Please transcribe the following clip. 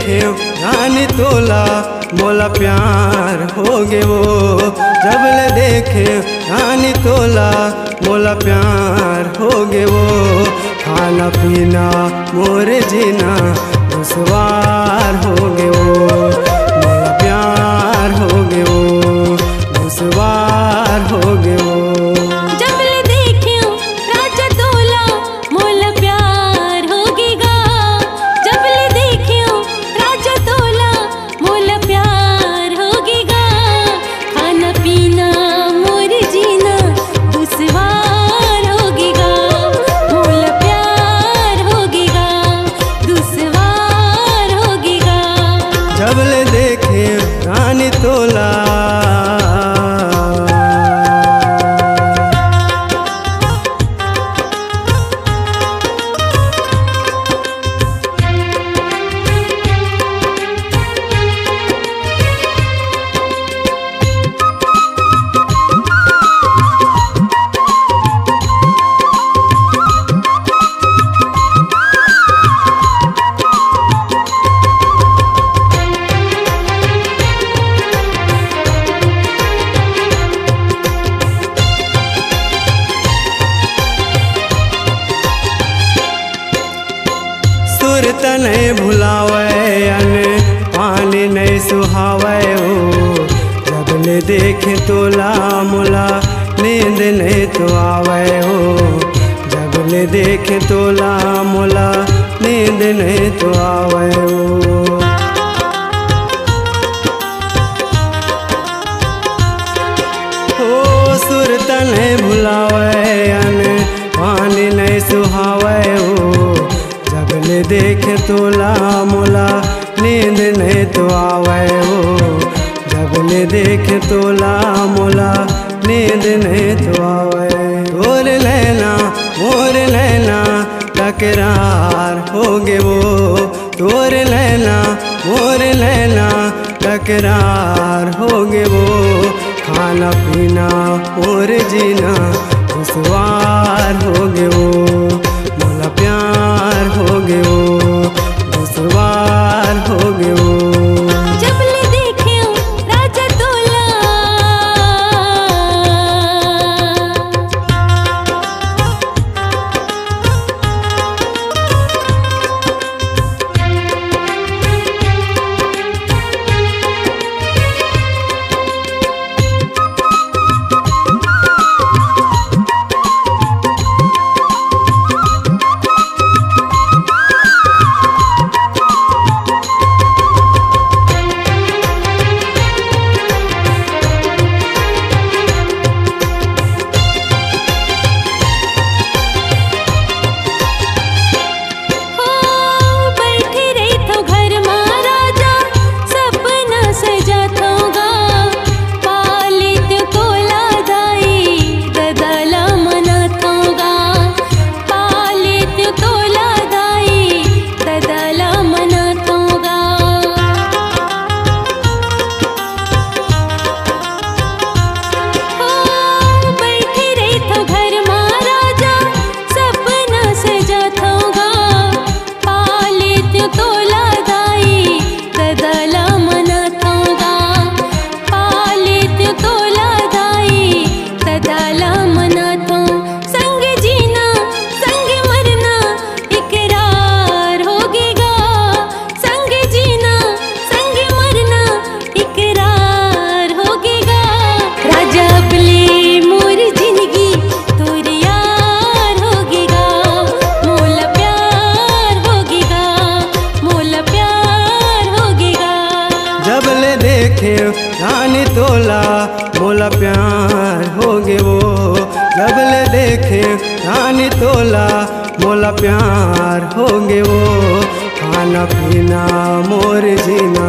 देखे रानी तोला मोला प्यार होगे वो। जब ले देखे रानी तोला मोला प्यार होगे वो। खाना पीना मोरे जीना दुश्वार होगे वो। मोला प्यार होगे वो, दुश्वार होगे वो। जब ले देखे रानी तोला सुरत नहीं भुलावे अने पानी नहीं सुहावे हो। जब ले देखे तोला मोला नींद नहीं तो आवे हो। जब ले देखे तोला मोला नींद नहीं तो आवे हो। ओ सुरत नहीं भुलावे अने पानी नहीं सुहावे हो। जब ले देखे तोला मोला नींद नहीं तो आवे हो। जब ले देखे तोला मोला नींद नहीं तो आवे। तोर नैना मोर नैना टकरार होगे वो। तोर नैना मोर नैना टकरार होगे वो। खाना पीना मोर जीना दुश्वार होगे वो। मोला प्यार होगे वो, दुश्वार होगे वो। जब ले देखे राजा तोला देखे रानी तोला मोला प्यार होगे वो। जब ले देखे रानी तोला मोला प्यार होगे वो। खाना पीना मोर जीना